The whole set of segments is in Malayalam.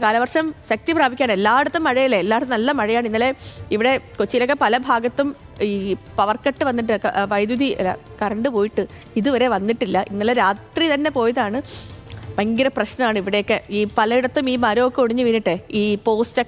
കാലവർഷം ശക്തി പ്രാപിക്കുകയാണ്. എല്ലായിടത്തും മഴയല്ലേ, എല്ലായിടത്തും നല്ല മഴയാണ്. ഇന്നലെ ഇവിടെ കൊച്ചിയിലൊക്കെ പല ഭാഗത്തും ഈ പവർ കട്ട് വന്നിട്ട് കറണ്ട് പോയിട്ട് ഇതുവരെ വന്നിട്ടില്ല. ഇന്നലെ രാത്രി തന്നെ പോയതാണ്. ഭയങ്കര പ്രശ്നമാണ് ഇവിടെയൊക്കെ. ഈ പലയിടത്തും ഈ മരമൊക്കെ ഒടിഞ്ഞു വീണിട്ടെ ഈ പോസ്റ്റ്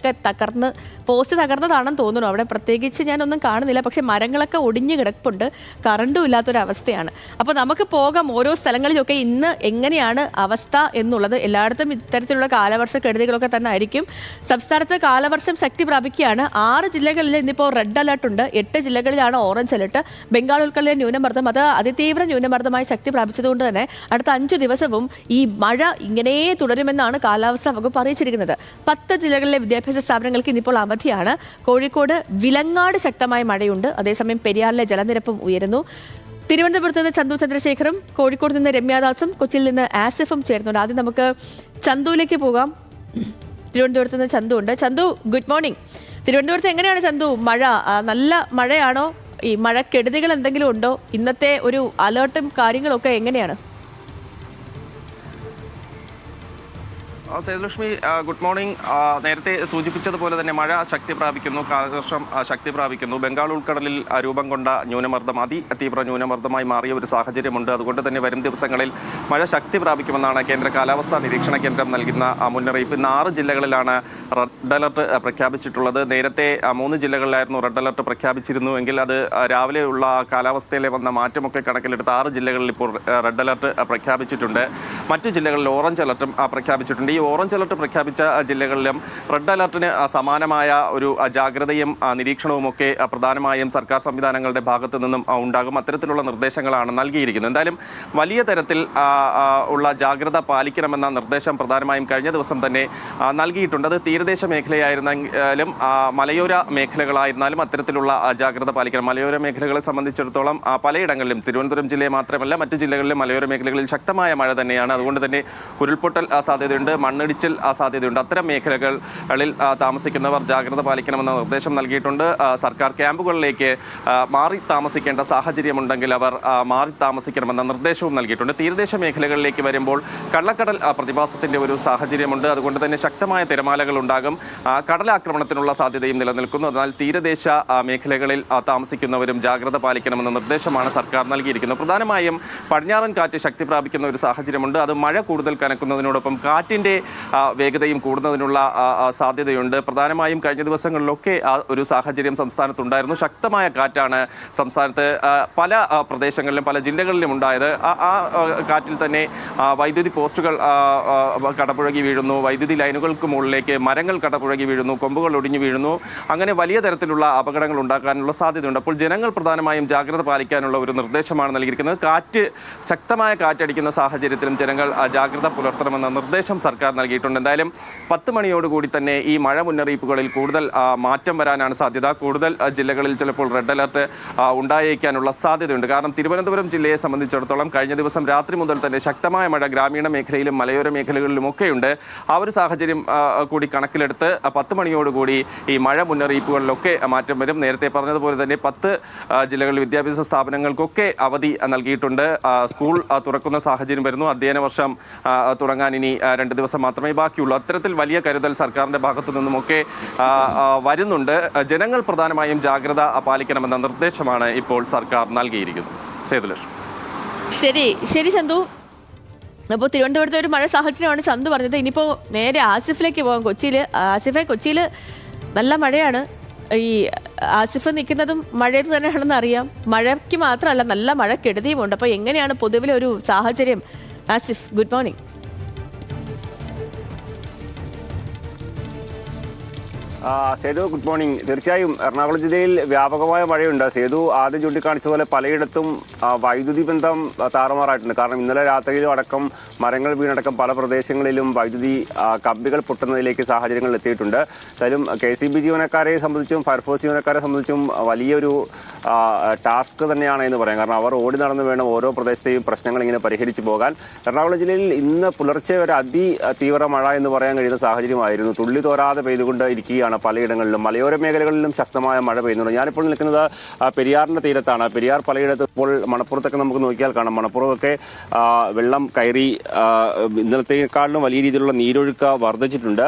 തകർന്നതാണെന്ന് തോന്നുന്നു. അവിടെ പ്രത്യേകിച്ച് ഞാനൊന്നും കാണുന്നില്ല, പക്ഷെ മരങ്ങളൊക്കെ ഒടിഞ്ഞു കിടപ്പുണ്ട്. കറണ്ടും ഇല്ലാത്തൊരവസ്ഥയാണ്. അപ്പോൾ നമുക്ക് പോകാം ഓരോ സ്ഥലങ്ങളിലൊക്കെ ഇന്ന് എങ്ങനെയാണ് അവസ്ഥ എന്നുള്ളത്. എല്ലായിടത്തും ഇത്തരത്തിലുള്ള കാലവർഷ കെടുതികളൊക്കെ തന്നെ ആയിരിക്കും. സംസ്ഥാനത്ത് കാലവർഷം ശക്തി പ്രാപിക്കുകയാണ്. 6 ജില്ലകളിൽ ഇന്നിപ്പോൾ റെഡ് അലർട്ട് ഉണ്ട്. 8 ജില്ലകളിലാണ് ഓറഞ്ച് അലർട്ട്. ബംഗാൾ ഉൾക്കടലിലെ ന്യൂനമർദ്ദം അത് അതിതീവ്ര ന്യൂനമർദ്ദമായി ശക്തി പ്രാപിച്ചതുകൊണ്ട് തന്നെ അടുത്ത 5 ദിവസവും ഈ മഴ ഇങ്ങനെ തുടരുമെന്നാണ് കാലാവസ്ഥാ വകുപ്പ് അറിയിച്ചിരിക്കുന്നത്. 10 ജില്ലകളിലെ വിദ്യാഭ്യാസ സ്ഥാപനങ്ങൾക്ക് ഇന്നിപ്പോൾ അവധിയാണ്. കോഴിക്കോട് വിലങ്ങാട് ശക്തമായ മഴയുണ്ട്. അതേസമയം പെരിയാറിലെ ജലനിരപ്പും ഉയരുന്നു. തിരുവനന്തപുരത്ത് നിന്ന് ചന്തു ചന്ദ്രശേഖറും കോഴിക്കോട് നിന്ന് രമ്യാദാസും കൊച്ചിയിൽ നിന്ന് ആസിഫും ചേരുന്നുണ്ട്. ആദ്യം നമുക്ക് ചന്തുവിലേക്ക് പോകാം. തിരുവനന്തപുരത്ത് നിന്ന് ചന്തു ഉണ്ട്. Chandu, good morning. തിരുവനന്തപുരത്ത് എങ്ങനെയാണ് ചന്തു മഴ? നല്ല മഴയാണോ? ഈ മഴക്കെടുതികൾ എന്തെങ്കിലും ഉണ്ടോ? ഇന്നത്തെ ഒരു അലേർട്ടും കാര്യങ്ങളൊക്കെ എങ്ങനെയാണ്? Sethulakshmi, good morning. നേരത്തെ സൂചിപ്പിച്ചതുപോലെ തന്നെ മഴ ശക്തി പ്രാപിക്കുന്നു, കാലവർഷം ശക്തി പ്രാപിക്കുന്നു. ബംഗാൾ ഉൾക്കടലിൽ രൂപം കൊണ്ട ന്യൂനമർദ്ദം അതിതീവ്ര ന്യൂനമർദ്ദമായി മാറിയ ഒരു സാഹചര്യമുണ്ട്. അതുകൊണ്ട് തന്നെ വരും ദിവസങ്ങളിൽ മഴ ശക്തി പ്രാപിക്കുമെന്നാണ് കേന്ദ്ര കാലാവസ്ഥാ നിരീക്ഷണ കേന്ദ്രം നൽകുന്ന മുന്നറിയിപ്പ്. ഇന്ന് 6 ജില്ലകളിലാണ് റെഡ് അലർട്ട് പ്രഖ്യാപിച്ചിട്ടുള്ളത്. നേരത്തെ 3 ജില്ലകളിലായിരുന്നു റെഡ് അലർട്ട് പ്രഖ്യാപിച്ചിരുന്നുവെങ്കിൽ അത് രാവിലെയുള്ള കാലാവസ്ഥയിലെ വന്ന മാറ്റമൊക്കെ കണക്കിലെടുത്ത് 6 ജില്ലകളിൽ ഇപ്പോൾ റെഡ് അലർട്ട് പ്രഖ്യാപിച്ചിട്ടുണ്ട്. മറ്റു ജില്ലകളിൽ ഓറഞ്ച് അലർട്ടും പ്രഖ്യാപിച്ചിട്ടുണ്ട്. ഈ ഓറഞ്ച് അലർട്ട് പ്രഖ്യാപിച്ച ജില്ലകളിലും റെഡ് അലർട്ടിന് സമാനമായ ഒരു ജാഗ്രതയും നിരീക്ഷണവും ഒക്കെ പ്രധാനമായും സർക്കാർ സംവിധാനങ്ങളുടെ ഭാഗത്തു നിന്നും ഉണ്ടാകും. അത്തരത്തിലുള്ള നിർദ്ദേശങ്ങളാണ് നൽകിയിരിക്കുന്നത്. എന്തായാലും വലിയ തരത്തിൽ ഉള്ള ജാഗ്രത പാലിക്കണമെന്ന നിർദ്ദേശം പ്രധാനമായും കഴിഞ്ഞ ദിവസം തന്നെ നൽകിയിട്ടുണ്ട്. അത് തീരദേശ മേഖലയായിരുന്നെങ്കിലും മലയോര മേഖലകളായിരുന്നാലും അത്തരത്തിലുള്ള ജാഗ്രത പാലിക്കണം. മലയോര മേഖലകളെ സംബന്ധിച്ചിടത്തോളം പലയിടങ്ങളിലും, തിരുവനന്തപുരം ജില്ലയെ മാത്രമല്ല മറ്റ് ജില്ലകളിലും മലയോര മേഖലകളിൽ ശക്തമായ മഴ തന്നെയാണ്. അതുകൊണ്ട് തന്നെ ഉരുൾപൊട്ടൽ സാധ്യതയുണ്ട്, മണ്ണിടിച്ചിൽ സാധ്യതയുണ്ട്. അത്തരം മേഖലകളിൽ താമസിക്കുന്നവർ ജാഗ്രത പാലിക്കണമെന്ന നിർദ്ദേശം നൽകിയിട്ടുണ്ട്. സർക്കാർ ക്യാമ്പുകളിലേക്ക് മാറി താമസിക്കേണ്ട സാഹചര്യമുണ്ടെങ്കിൽ അവർ മാറി താമസിക്കണമെന്ന നിർദ്ദേശവും നൽകിയിട്ടുണ്ട്. തീരദേശ മേഖലകളിലേക്ക് വരുമ്പോൾ കള്ളക്കടൽ പ്രതിഭാസത്തിൻ്റെ ഒരു സാഹചര്യമുണ്ട്. അതുകൊണ്ട് തന്നെ ശക്തമായ തിരമാലകൾ ഉണ്ടാകും. കടലാക്രമണത്തിനുള്ള സാധ്യതയും നിലനിൽക്കുന്നു. എന്നാൽ തീരദേശ മേഖലകളിൽ താമസിക്കുന്നവരും ജാഗ്രത പാലിക്കണമെന്ന നിർദ്ദേശമാണ് സർക്കാർ നൽകിയിരിക്കുന്നത്. പ്രധാനമായും പടിഞ്ഞാറൻ കാറ്റ് ശക്തി പ്രാപിക്കുന്ന ഒരു സാഹചര്യമുണ്ട്. അത് മഴ കൂടുതൽ കനക്കുന്നതിനോടൊപ്പം കാറ്റിൻ്റെ വേഗതയും കൂടുന്നതിനുള്ള സാധ്യതയുണ്ട്. പ്രധാനമായും കഴിഞ്ഞ ദിവസങ്ങളിലൊക്കെ ഒരു സാഹചര്യം സംസ്ഥാനത്തുണ്ടായിരുന്നു. ശക്തമായ കാറ്റാണ് സംസ്ഥാനത്ത് പല പ്രദേശങ്ങളിലും പല ജില്ലകളിലും ഉണ്ടായത്. ആ കാറ്റിൽ തന്നെ വൈദ്യുതി പോസ്റ്റുകൾ കടപുഴകി വീഴുന്നു, വൈദ്യുതി ലൈനുകൾക്ക് മുകളിലേക്ക് മരങ്ങൾ കടപുഴകി വീഴുന്നു, കൊമ്പുകൾ ഒടിഞ്ഞു വീഴുന്നു. അങ്ങനെ വലിയ തരത്തിലുള്ള അപകടങ്ങൾ ഉണ്ടാക്കാനുള്ള സാധ്യതയുണ്ട്. അപ്പോൾ ജനങ്ങൾ പ്രധാനമായും ജാഗ്രത പാലിക്കാനുള്ള ഒരു നിർദ്ദേശമാണ് നൽകിയിരിക്കുന്നത്. ശക്തമായ കാറ്റടിക്കുന്ന സാഹചര്യത്തിലും ജനങ്ങൾ ജാഗ്രത പുലർത്തണമെന്ന നിർദ്ദേശം സർക്കാർ നൽകിയിട്ടുണ്ട്. എന്തായാലും 10 മണിയോടുകൂടി തന്നെ ഈ മഴ മുന്നറിയിപ്പുകളിൽ കൂടുതൽ മാറ്റം വരാനാണ് സാധ്യത. കൂടുതൽ ജില്ലകളിൽ ചിലപ്പോൾ റെഡ് അലർട്ട് ഉണ്ടായേക്കാനുള്ള സാധ്യതയുണ്ട്. കാരണം തിരുവനന്തപുരം ജില്ലയെ സംബന്ധിച്ചിടത്തോളം കഴിഞ്ഞ ദിവസം രാത്രി മുതൽ തന്നെ ശക്തമായ മഴ ഗ്രാമീണ മേഖലയിലും മലയോര മേഖലകളിലുമൊക്കെയുണ്ട്. ആ ഒരു സാഹചര്യം കൂടി കണക്കിലെടുത്ത് 10 മണിയോടുകൂടി ഈ മഴ മുന്നറിയിപ്പുകളിലൊക്കെ മാറ്റം വരും. നേരത്തെ പറഞ്ഞതുപോലെ തന്നെ 10 ജില്ലകളിൽ വിദ്യാഭ്യാസ സ്ഥാപനങ്ങൾക്കൊക്കെ അവധി നൽകിയിട്ടുണ്ട്. സ്കൂൾ തുറക്കുന്ന സാഹചര്യം വരുന്നു. അധ്യയന വർഷം തുടങ്ങാൻ ഇനി 2 ദിവസം മാത്രമേ ബാക്കിയുള്ളൂ. അത്തരത്തിൽ വലിയ കരുതൽ സർക്കാരിൻ്റെ ഭാഗത്തു നിന്നുമൊക്കെ വരുന്നുണ്ട്. ജനങ്ങൾ പ്രധാനമായും ജാഗ്രത പാലിക്കണമെന്ന നിർദ്ദേശമാണ് ഇപ്പോൾ സർക്കാർ നൽകിയിരിക്കുന്നത്. സേതുലക്ഷ്മി. ശരി ചന്തു. അപ്പോൾ തിരുവനന്തപുരത്തെ ഒരു മഴ സാഹചര്യമാണ് ചന്തു പറഞ്ഞത്. ഇനിയിപ്പോൾ നേരെ ആസിഫിലേക്ക് പോകാം. കൊച്ചിയിൽ നല്ല മഴയാണ്. ഈ ആസിഫ് നിൽക്കുന്നതും മഴയത്ത് തന്നെയാണെന്ന് അറിയാം. മഴയ്ക്ക് മാത്രമല്ല നല്ല മഴക്കെടുതിയുമുണ്ട്. അപ്പോൾ എങ്ങനെയാണ് പൊതുവിലെ ഒരു സാഹചര്യം? Asif, good morning. Sethu, good morning. തീർച്ചയായും എറണാകുളം ജില്ലയിൽ വ്യാപകമായ മഴയുണ്ട്. സേതു ആദ്യം ചൂണ്ടിക്കാണിച്ചതുപോലെ പലയിടത്തും വൈദ്യുതി ബന്ധം താറുമാറായിട്ടുണ്ട്. കാരണം ഇന്നലെ രാത്രിയിലും അടക്കം മരങ്ങൾ വീണടക്കം പല പ്രദേശങ്ങളിലും വൈദ്യുതി കമ്പികൾ പൊട്ടുന്നതിലേക്ക് സാഹചര്യങ്ങൾ എത്തിയിട്ടുണ്ട്. എന്തായാലും KCB ജീവനക്കാരെ സംബന്ധിച്ചും ഫയർഫോഴ്സ് ജീവനക്കാരെ സംബന്ധിച്ചും വലിയൊരു ടാസ്ക് തന്നെയാണ് എന്ന് പറയാം. കാരണം അവർ ഓടി നടന്ന് വേണം ഓരോ പ്രദേശത്തെയും പ്രശ്നങ്ങൾ ഇങ്ങനെ പരിഹരിച്ചു പോകാൻ. എറണാകുളം ജില്ലയിൽ ഇന്ന് പുലർച്ചെ ഒരു അതിതീവ്ര മഴ എന്ന് പറയാൻ കഴിയുന്ന സാഹചര്യമായിരുന്നു. തുള്ളി തോരാതെ പെയ്തുകൊണ്ട് ഇരിക്കുകയാണ് തുടരുകയാണ് പലയിടങ്ങളിലും. മലയോര മേഖലകളിലും ശക്തമായ മഴ പെയ്യുന്നുണ്ട്. ഞാനിപ്പോൾ നിൽക്കുന്നത് പെരിയാറിൻ്റെ തീരത്താണ്. പെരിയാർ പലയിടത്തും ഇപ്പോൾ മണപ്പുറത്തൊക്കെ നമുക്ക് നോക്കിയാൽ കാണാം. മണപ്പുറമൊക്കെ വെള്ളം കയറി ഇന്നലത്തേക്കാളിലും വലിയ രീതിയിലുള്ള നീരൊഴുക്ക് വർദ്ധിച്ചിട്ടുണ്ട്.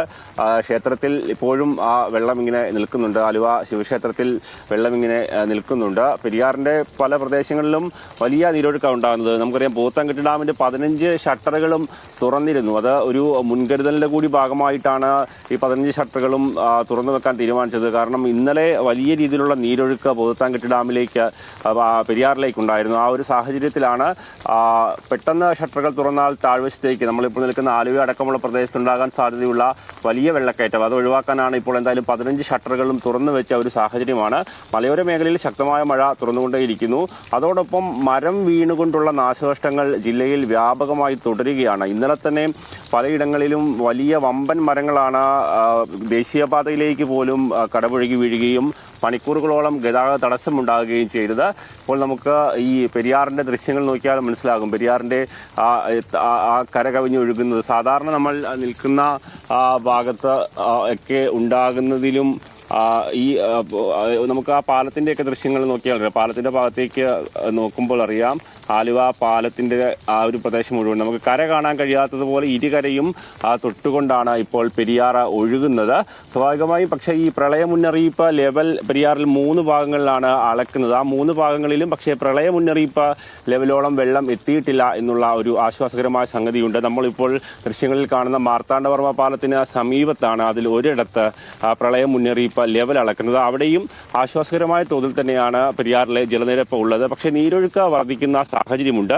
ക്ഷേത്രത്തിൽ ഇപ്പോഴും ആ വെള്ളം ഇങ്ങനെ നിൽക്കുന്നുണ്ട്. ആലുവ ശിവക്ഷേത്രത്തിൽ വെള്ളം ഇങ്ങനെ നിൽക്കുന്നുണ്ട്. പെരിയാറിൻ്റെ പല പ്രദേശങ്ങളിലും വലിയ നീരൊഴുക്കാണ് ഉണ്ടാകുന്നത്. നമുക്കറിയാം പോത്താൻകെട്ട് ഡാമിൻ്റെ 15 ഷട്ടറുകളും തുറന്നിരുന്നു. അത് ഒരു മുൻകരുതലിൻ്റെ കൂടി ഭാഗമായിട്ടാണ് ഈ 15 ഷട്ടറുകളും തുറന്നു വെക്കാൻ തീരുമാനിച്ചത്. കാരണം ഇന്നലെ വലിയ രീതിയിലുള്ള നീരൊഴുക്ക് പോത്താൻകെട്ട് ഡാമിലേക്ക് പെരിയാറിലേക്ക് ഉണ്ടായിരുന്നു. ആ ഒരു സാഹചര്യത്തിലാണ് പെട്ടെന്ന് ഷട്ടറുകൾ തുറന്നാൽ താഴ്വശത്തേക്ക് നമ്മളിപ്പോൾ നിൽക്കുന്ന ആലുവ അടക്കമുള്ള പ്രദേശത്തുണ്ടാകാൻ സാധ്യതയുള്ള വലിയ വെള്ളക്കയറ്റം അത് ഒഴിവാക്കാനാണ് ഇപ്പോൾ എന്തായാലും 15 ഷട്ടറുകളും തുറന്നു വെച്ച ഒരു സാഹചര്യമാണ്. മലയോര മേഖലയിൽ ശക്തമായ മഴ തുറന്നുകൊണ്ടേയിരിക്കുന്നു. അതോടൊപ്പം മരം വീണുകൊണ്ടുള്ള നാശനഷ്ടങ്ങൾ ജില്ലയിൽ വ്യാപകമായി തുടരുകയാണ്. ഇന്നലെ തന്നെ പലയിടങ്ങളിലും വലിയ വമ്പൻ മരങ്ങളാണ് ദേശീയപാതയിലേക്ക് പോലും കടപുഴകി വീഴുകയും മണിക്കൂറുകളോളം ഗതാഗത തടസ്സമുണ്ടാകുകയും ചെയ്തത്. ഇപ്പോൾ നമുക്ക് ഈ പെരിയാറിൻ്റെ ദൃശ്യങ്ങൾ നോക്കിയാൽ മനസ്സിലാകും. പെരിയാറിൻ്റെ ആ കര കവിഞ്ഞൊഴുകുന്നത് സാധാരണ നമ്മൾ നിൽക്കുന്ന ഭാഗത്ത് ഒക്കെ ഉണ്ടാകുന്നതിലും ഈ നമുക്ക് ആ പാലത്തിൻ്റെയൊക്കെ ദൃശ്യങ്ങൾ നോക്കിയാൽ പാലത്തിൻ്റെ ഭാഗത്തേക്ക് നോക്കുമ്പോൾ അറിയാം ആലുവ പാലത്തിൻ്റെ ആ ഒരു പ്രദേശം മുഴുവൻ നമുക്ക് കര കാണാൻ കഴിയാത്തതുപോലെ ഇരുകരയും തൊട്ടുകൊണ്ടാണ് ഇപ്പോൾ പെരിയാർ ഒഴുകുന്നത്. സ്വാഭാവികമായും പക്ഷേ ഈ പ്രളയ മുന്നറിയിപ്പ് ലെവൽ പെരിയാറിൽ 3 ഭാഗങ്ങളിലാണ് അളക്കുന്നത്. ആ 3 ഭാഗങ്ങളിലും പക്ഷേ പ്രളയ മുന്നറിയിപ്പ് ലെവലോളം വെള്ളം എത്തിയിട്ടില്ല എന്നുള്ള ഒരു ആശ്വാസകരമായ സംഗതിയുണ്ട്. നമ്മളിപ്പോൾ ദൃശ്യങ്ങളിൽ കാണുന്ന മാർത്താണ്ഡവർമ്മ പാലത്തിന് സമീപത്താണ് അതിൽ ഒരിടത്ത് പ്രളയ മുന്നറിയിപ്പ് ലെവൽ അളക്കുന്നത്. അവിടെയും ആശ്വാസകരമായ തോതിൽ തന്നെയാണ് പെരിയാറിലെ ജലനിരപ്പ് ഉള്ളത്. പക്ഷേ നീരൊഴുക്ക് വർദ്ധിക്കുന്ന സാഹചര്യമുണ്ട്.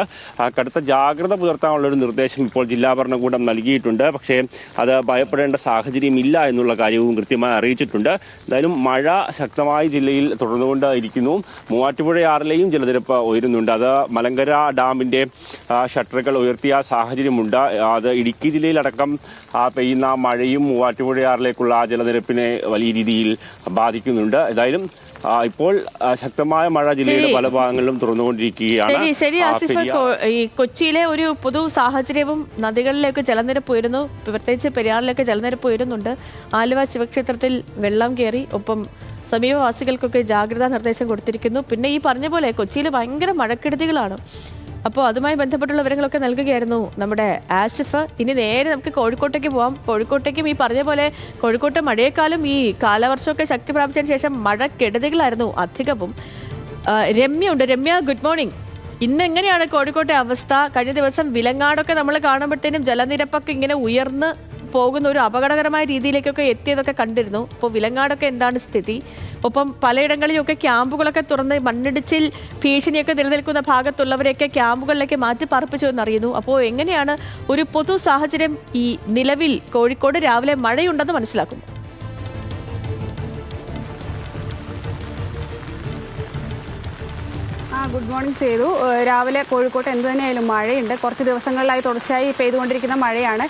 കടുത്ത ജാഗ്രത പുലർത്താനുള്ളൊരു നിർദ്ദേശം ഇപ്പോൾ ജില്ലാ ഭരണകൂടം നൽകിയിട്ടുണ്ട്. പക്ഷേ അത് ഭയപ്പെടേണ്ട സാഹചര്യമില്ല എന്നുള്ള കാര്യവും കൃത്യമായി അറിയിച്ചിട്ടുണ്ട്. എന്തായാലും മഴ ശക്തമായി ജില്ലയിൽ തുടർന്നുകൊണ്ട് ഇരിക്കുന്നു. മൂവാറ്റുപുഴയാറിലെയും ജലനിരപ്പ് ഉയരുന്നുണ്ട്. അത് മലങ്കര ഡാമിൻ്റെ ഷട്ടറുകൾ ഉയർത്തിയ സാഹചര്യമുണ്ട്. അത് ഇടുക്കി ജില്ലയിലടക്കം പെയ്യുന്ന മഴയും മൂവാറ്റുപുഴയാറിലേക്കുള്ള ജലനിരപ്പിനെ വലിയ രീതിയിൽ ബാധിക്കുന്നുണ്ട്. ഏതായാലും ഇപ്പോൾ ശക്തമായ മഴ ജില്ലയുടെ പല ഭാഗങ്ങളിലും തുറന്നുകൊണ്ടിരിക്കുകയാണ്. ശരി ആസിഫ്, ഈ കൊച്ചിയിലെ ഒരു പൊതു സാഹചര്യവും നദികളിലേക്ക് ജലനിരപ്പ് ഉയരുന്നു, പ്രത്യേകിച്ച് പെരിയാറിലേക്ക് ജലനിരപ്പ് ഉയരുന്നുണ്ട്. ആലുവ ശിവക്ഷേത്രത്തിൽ വെള്ളം കയറി, ഒപ്പം സമീപവാസികൾക്കൊക്കെ ജാഗ്രതാ നിർദ്ദേശം കൊടുത്തിരിക്കുന്നു. പിന്നെ ഈ പറഞ്ഞ പോലെ കൊച്ചിയിൽ ഭയങ്കര മഴക്കെടുതികളാണ്. അപ്പോൾ അതുമായി ബന്ധപ്പെട്ടുള്ള വിവരങ്ങളൊക്കെ നൽകുകയായിരുന്നു നമ്മുടെ ആസിഫ്. ഇനി നേരെ നമുക്ക് കോഴിക്കോട്ടേക്ക് പോവാം. കോഴിക്കോട്ടേക്കും ഈ പറഞ്ഞ പോലെ കോഴിക്കോട്ടെ മഴയെക്കാളും ഈ കാലവർഷമൊക്കെ ശക്തി പ്രാപിച്ചതിന് ശേഷം മഴക്കെടുതികളായിരുന്നു അധികവും. രമ്യ ഉണ്ട്. Ramya, good morning. ഇന്ന് എങ്ങനെയാണ് കോഴിക്കോട്ടെ അവസ്ഥ? കഴിഞ്ഞ ദിവസം വിലങ്ങാടൊക്കെ നമ്മൾ കാണുമ്പോഴത്തേനും ജലനിരപ്പൊക്കെ ഇങ്ങനെ ഉയർന്ന് പോകുന്ന ഒരു അപകടകരമായ രീതിയിലേക്കൊക്കെ എത്തിയതൊക്കെ കണ്ടിരുന്നു. അപ്പോൾ വിലങ്ങാടൊക്കെ എന്താണ് സ്ഥിതി? ഒപ്പം പലയിടങ്ങളിലൊക്കെ ക്യാമ്പുകളൊക്കെ തുറന്ന് മണ്ണിടിച്ചിൽ ഭീഷണിയൊക്കെ നിലനിൽക്കുന്ന ഭാഗത്തുള്ളവരെയൊക്കെ ക്യാമ്പുകളിലേക്ക് മാറ്റി പാർപ്പിച്ചു എന്നറിയുന്നു. അപ്പോൾ എങ്ങനെയാണ് ഒരു പൊതു സാഹചര്യം ഈ നിലവിൽ? കോഴിക്കോട് രാവിലെ മഴയുണ്ടെന്ന് മനസ്സിലാക്കുന്നു. Good morning Sethu. രാവിലെ കോഴിക്കോട്ട് എന്തു തന്നെയായാലും മഴയുണ്ട്. കുറച്ച് ദിവസങ്ങളിലായി തുടർച്ചയായി പെയ്തുകൊണ്ടിരിക്കുന്ന മഴയാണ്.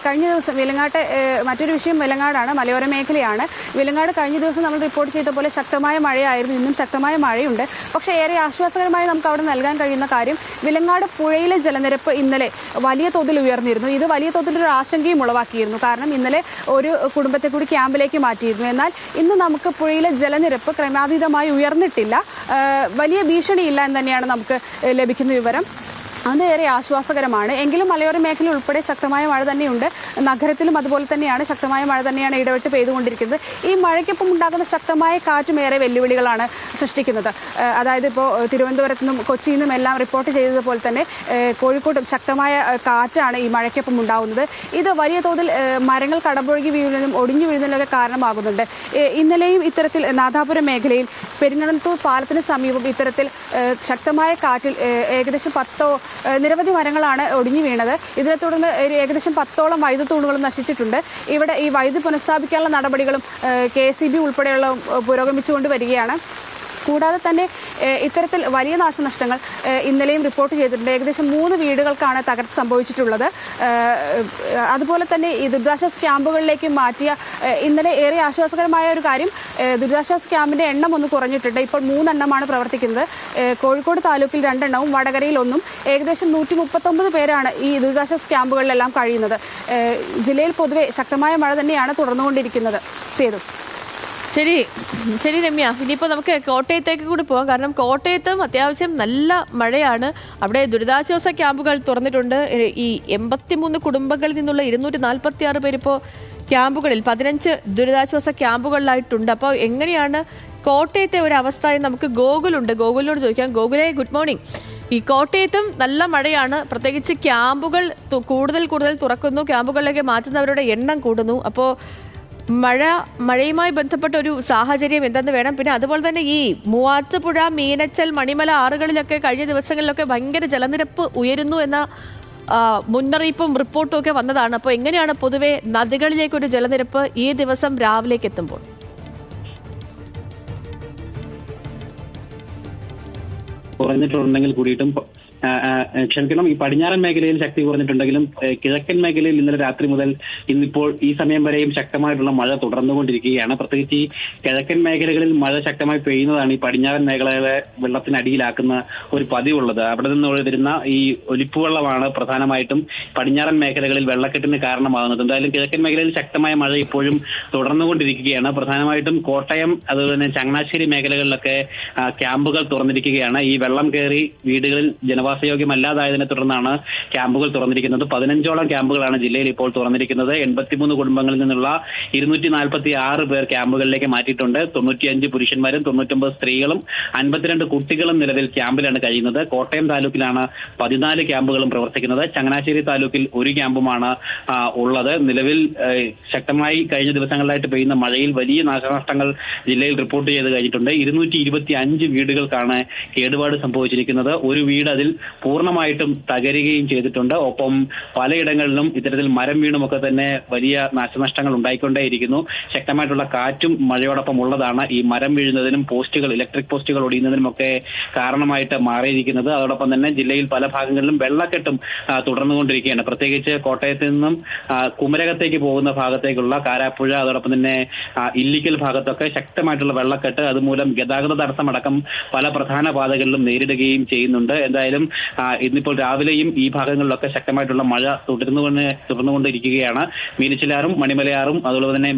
കഴിഞ്ഞ ദിവസം വിലങ്ങാട്ട്, മറ്റൊരു വിഷയം വിലങ്ങാടാണ്, മലയോര മേഖലയാണ്. വിലങ്ങാട് കഴിഞ്ഞ ദിവസം നമ്മൾ റിപ്പോർട്ട് ചെയ്ത പോലെ ശക്തമായ മഴയായിരുന്നു. ഇന്നും ശക്തമായ മഴയുണ്ട്. പക്ഷേ ഏറെ ആശ്വാസകരമായി നമുക്ക് അവിടെ നൽകാൻ കഴിയുന്ന കാര്യം, വിലങ്ങാട് പുഴയിലെ ജലനിരപ്പ് ഇന്നലെ വലിയ തോതിൽ ഉയർന്നിരുന്നു. ഇത് വലിയ തോതിലൊരു ആശങ്കയും ഉളവാക്കിയിരുന്നു. കാരണം ഇന്നലെ ഒരു കുടുംബത്തെ കൂടി ക്യാമ്പിലേക്ക് മാറ്റിയിരുന്നു. എന്നാൽ ഇന്ന് നമുക്ക് പുഴയിലെ ജലനിരപ്പ് ക്രമാതീതമായി ഉയർന്നിട്ടില്ല. വലിയ ഭീഷണിയില്ല എന്ന് തന്നെയാണ് നമുക്ക് ലഭിക്കുന്ന വിവരം. അത് ഏറെ ആശ്വാസകരമാണ്. എങ്കിലും മലയോര മേഖല ഉൾപ്പെടെ ശക്തമായ മഴ തന്നെയുണ്ട്. നഗരത്തിലും അതുപോലെ തന്നെയാണ് ശക്തമായ മഴ തന്നെയാണ് ഇടവിട്ട് പെയ്തുകൊണ്ടിരിക്കുന്നത്. ഈ മഴയ്ക്കൊപ്പം ഉണ്ടാകുന്ന ശക്തമായ കാറ്റും ഏറെ വെല്ലുവിളികളാണ് സൃഷ്ടിക്കുന്നത്. അതായത് ഇപ്പോൾ തിരുവനന്തപുരത്തു നിന്നും കൊച്ചിയിൽ നിന്നും എല്ലാം റിപ്പോർട്ട് ചെയ്തതുപോലെ തന്നെ കോഴിക്കോട്ടും ശക്തമായ കാറ്റാണ് ഈ മഴയ്ക്കൊപ്പം ഉണ്ടാകുന്നത്. ഇത് വലിയ തോതിൽ മരങ്ങൾ കടപുഴകി വീഴുന്നതിനും ഒടിഞ്ഞു വീഴുന്നതിനൊക്കെ കാരണമാകുന്നുണ്ട്. ഇന്നലെയും ഇത്തരത്തിൽ നാദാപുരം മേഖലയിൽ പെരിങ്ങടത്തൂർ പാലത്തിന് സമീപം ഇത്തരത്തിൽ ശക്തമായ കാറ്റിൽ ഏകദേശം 10 നിരവധി മരങ്ങളാണ് ഒടിഞ്ഞു വീണത്. ഇതിനെ തുടർന്ന് ഏകദേശം 10ഓളം വൈദ്യുത തൂണുകളും നശിച്ചിട്ടുണ്ട്. ഇവിടെ ഈ വൈദ്യുതി പുനഃസ്ഥാപിക്കാനുള്ള നടപടികളും KSEB ഉൾപ്പെടെയുള്ള പുരോഗമിച്ചുകൊണ്ട് വരികയാണ്. കൂടാതെ തന്നെ ഇത്തരത്തിൽ വലിയ നാശനഷ്ടങ്ങൾ ഇന്നലെയും റിപ്പോർട്ട് ചെയ്തിട്ടുണ്ട്. ഏകദേശം 3 വീടുകൾക്കാണ് തകർച്ച സംഭവിച്ചിട്ടുള്ളത്. അതുപോലെ തന്നെ ഈ ദുരിതാശ്വാസ ക്യാമ്പുകളിലേക്ക് മാറ്റിയ ഇന്നലെ ഏറെ ആശ്വാസകരമായ ഒരു കാര്യം, ദുരിതാശ്വാസ ക്യാമ്പിൻ്റെ എണ്ണം ഒന്ന് കുറഞ്ഞിട്ടുണ്ട്. ഇപ്പോൾ 3 എണ്ണമാണ് പ്രവർത്തിക്കുന്നത്. കോഴിക്കോട് താലൂക്കിൽ 2 എണ്ണവും വടകരയിൽ 1. ഏകദേശം 139 പേരാണ് ഈ ദുരിതാശ്വാസ ക്യാമ്പുകളിലെല്ലാം കഴിയുന്നത്. ജില്ലയിൽ പൊതുവെ ശക്തമായ മഴ തന്നെയാണ് തുടർന്നുകൊണ്ടിരിക്കുന്നത്. സേതു. ശരി ശരി രമ്യ, ഇനിയിപ്പോൾ നമുക്ക് കോട്ടയത്തേക്ക് കൂടി പോകാം. കാരണം കോട്ടയത്തും അത്യാവശ്യം നല്ല മഴയാണ്. അവിടെ ദുരിതാശ്വാസ ക്യാമ്പുകൾ തുറന്നിട്ടുണ്ട്. ഈ 83 കുടുംബങ്ങളിൽ നിന്നുള്ള 246 പേരിപ്പോൾ ക്യാമ്പുകളിൽ 15 ദുരിതാശ്വാസ ക്യാമ്പുകളിലായിട്ടുണ്ട്. അപ്പോൾ എങ്ങനെയാണ് കോട്ടയത്തെ ഒരു അവസ്ഥ എന്ന് നമുക്ക് ഗോകുലുണ്ട്, ഗോകുലിനോട് ചോദിക്കാം. ഗോകുലെ, ഗുഡ് മോർണിംഗ്. ഈ കോട്ടയത്തും നല്ല മഴയാണ്, പ്രത്യേകിച്ച് ക്യാമ്പുകൾ കൂടുതൽ തുറക്കുന്നു, ക്യാമ്പുകളിലേക്ക് മാറ്റുന്നവരുടെ എണ്ണം കൂടുന്നു. അപ്പോൾ മഴയുമായി ബന്ധപ്പെട്ട ഒരു സാഹചര്യം എന്തെന്ന് വേണം. പിന്നെ അതുപോലെ തന്നെ ഈ മൂവാറ്റുപുഴ, മീനച്ചൽ, മണിമല ആറുകളിലൊക്കെ കഴിഞ്ഞ ദിവസങ്ങളിലൊക്കെ ഭയങ്കര ജലനിരപ്പ് ഉയരുന്നു എന്ന മുന്നറിയിപ്പും റിപ്പോർട്ടും ഒക്കെ വന്നതാണ്. അപ്പോൾ എങ്ങനെയാണ് പൊതുവെ നദികളിലേക്കൊരു ജലനിരപ്പ് ഈ ദിവസം രാവിലേക്ക് എത്തുമ്പോൾ? കുറഞ്ഞിട്ടുണ്ടെങ്കിൽ കൂടിയിട്ടും ക്ഷമിക്കണം, ഈ പടിഞ്ഞാറൻ മേഖലയിൽ ശക്തി കുറഞ്ഞിട്ടുണ്ടെങ്കിലും കിഴക്കൻ മേഖലയിൽ ഇന്നലെ രാത്രി മുതൽ ഇന്നിപ്പോൾ ഈ സമയം വരെയും ശക്തമായിട്ടുള്ള മഴ തുടർന്നുകൊണ്ടിരിക്കുകയാണ്. പ്രത്യേകിച്ച് ഈ കിഴക്കൻ മേഖലകളിൽ മഴ ശക്തമായി പെയ്യുന്നതാണ് ഈ പടിഞ്ഞാറൻ മേഖലകളെ വെള്ളത്തിനടിയിലാക്കുന്ന ഒരു പതിവുള്ളത്. അവിടെ നിന്ന് വരുന്ന ഈ ഒലിപ്പുവെള്ളമാണ് പ്രധാനമായിട്ടും പടിഞ്ഞാറൻ മേഖലകളിൽ വെള്ളക്കെട്ടിന് കാരണമാകുന്നത്. എന്തായാലും കിഴക്കൻ മേഖലയിൽ ശക്തമായ മഴ ഇപ്പോഴും തുടർന്നുകൊണ്ടിരിക്കുകയാണ്. പ്രധാനമായിട്ടും കോട്ടയം, അതുപോലെ തന്നെ ചങ്ങനാശ്ശേരി മേഖലകളിലൊക്കെ ക്യാമ്പുകൾ തുറന്നിരിക്കുകയാണ്. ഈ വെള്ളം കയറി വീടുകളിൽ ജനവാസയോഗ്യമല്ലാതായതിനെ തുടർന്നാണ് ക്യാമ്പുകൾ തുറന്നിരിക്കുന്നത്. 15ഓളം ക്യാമ്പുകളാണ് ജില്ലയിൽ ഇപ്പോൾ തുറന്നിരിക്കുന്നത്. 83 കുടുംബങ്ങളിൽ നിന്നുള്ള 246 പേർ ക്യാമ്പുകളിലേക്ക് മാറ്റിയിട്ടുണ്ട്. 95 പുരുഷന്മാരും 99 സ്ത്രീകളും 52 കുട്ടികളും നിലവിൽ ക്യാമ്പിലാണ് കഴിയുന്നത്. കോട്ടയം താലൂക്കിലാണ് 14 ക്യാമ്പുകളും പ്രവർത്തിക്കുന്നത്. ചങ്ങനാശ്ശേരി താലൂക്കിൽ ഒരു ക്യാമ്പുമാണ് ഉള്ളത്. നിലവിൽ ശക്തമായി കഴിഞ്ഞ ദിവസങ്ങളിലായിട്ട് പെയ്യുന്ന മഴയിൽ വലിയ നാശനഷ്ടങ്ങൾ ജില്ലയിൽ റിപ്പോർട്ട് ചെയ്ത് കഴിഞ്ഞിട്ടുണ്ട്. 225 വീടുകൾക്കാണ് കേടുപാട് സംഭവിച്ചിരിക്കുന്നത്. ഒരു വീട് അതിൽ പൂർണ്ണമായിട്ടും തകരുകയും ചെയ്തിട്ടുണ്ട്. ഒപ്പം പലയിടങ്ങളിലും ഇത്തരത്തിൽ മരം വീണുമൊക്കെ തന്നെ വലിയ നാശനഷ്ടങ്ങൾ ഉണ്ടായിക്കൊണ്ടേയിരിക്കുന്നു. ശക്തമായിട്ടുള്ള കാറ്റും മഴയോടൊപ്പം ഉള്ളതാണ് ഈ മരം വീഴുന്നതിനും ഇലക്ട്രിക് പോസ്റ്റുകൾ ഒടിയുന്നതിനുമൊക്കെ കാരണമായിട്ട് മാറിയിരിക്കുന്നത്. അതോടൊപ്പം തന്നെ ജില്ലയിൽ പല ഭാഗങ്ങളിലും വെള്ളക്കെട്ടും തുടർന്നുകൊണ്ടിരിക്കുകയാണ്. പ്രത്യേകിച്ച് കോട്ടയത്ത് നിന്നും കുമരകത്തേക്ക് പോകുന്ന ഭാഗത്തേക്കുള്ള കാരാപ്പുഴ, അതോടൊപ്പം തന്നെ ഇല്ലിക്കൽ ഭാഗത്തൊക്കെ ശക്തമായിട്ടുള്ള വെള്ളക്കെട്ട്, അതുമൂലം ഗതാഗത തടസ്സമടക്കം പല പ്രധാന പാതകളിലും നേരിടുകയും ചെയ്യുന്നുണ്ട്. എന്തായാലും ഇന്നിപ്പോൾ രാവിലെയും ഈ ഭാഗങ്ങളിലൊക്കെ ശക്തമായിട്ടുള്ള മഴ തുടർന്നുകൊണ്ടിരിക്കുകയാണ്. മീനച്ചിലാറും മണിമലയാറും അതുപോലെ തന്നെ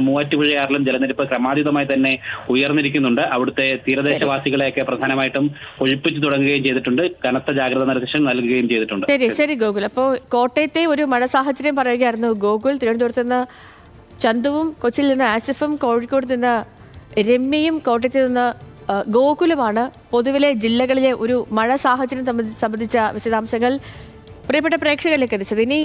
മൂവാറ്റുപുഴയാറിലും ജലനിരപ്പ് ക്രമാതീതമായി തന്നെ ഉയർന്നിരിക്കുന്നുണ്ട്. അവിടുത്തെ തീരദേശവാസികളെയൊക്കെ പ്രധാനമായിട്ടും ഒഴിപ്പിച്ചു തുടങ്ങുകയും ചെയ്തിട്ടുണ്ട്. കനത്ത ജാഗ്രതാ നിർദ്ദേശം നൽകുകയും ചെയ്തിട്ടുണ്ട്. ശരി ഗോകുൽ, അപ്പോൾ കോട്ടയത്തെ ഒരു മഴ സാഹചര്യം പറയുകയായിരുന്നു ഗോകുൽ. തിരുവനന്തപുരത്ത് നിന്ന് ചന്തുവും, കൊച്ചിയിൽ നിന്ന് ആസിഫും, കോഴിക്കോട് നിന്ന് രമ്യയും, കോട്ടയത്ത് നിന്ന് ഗോകുലുമാണ് പൊതുവിലെ ജില്ലകളിലെ ഒരു മഴ സാഹചര്യം സംബന്ധിച്ച വിശദാംശങ്ങൾ പ്രിയപ്പെട്ട പ്രേക്ഷകരിലേക്ക് എത്തിച്ചത്. ഇനി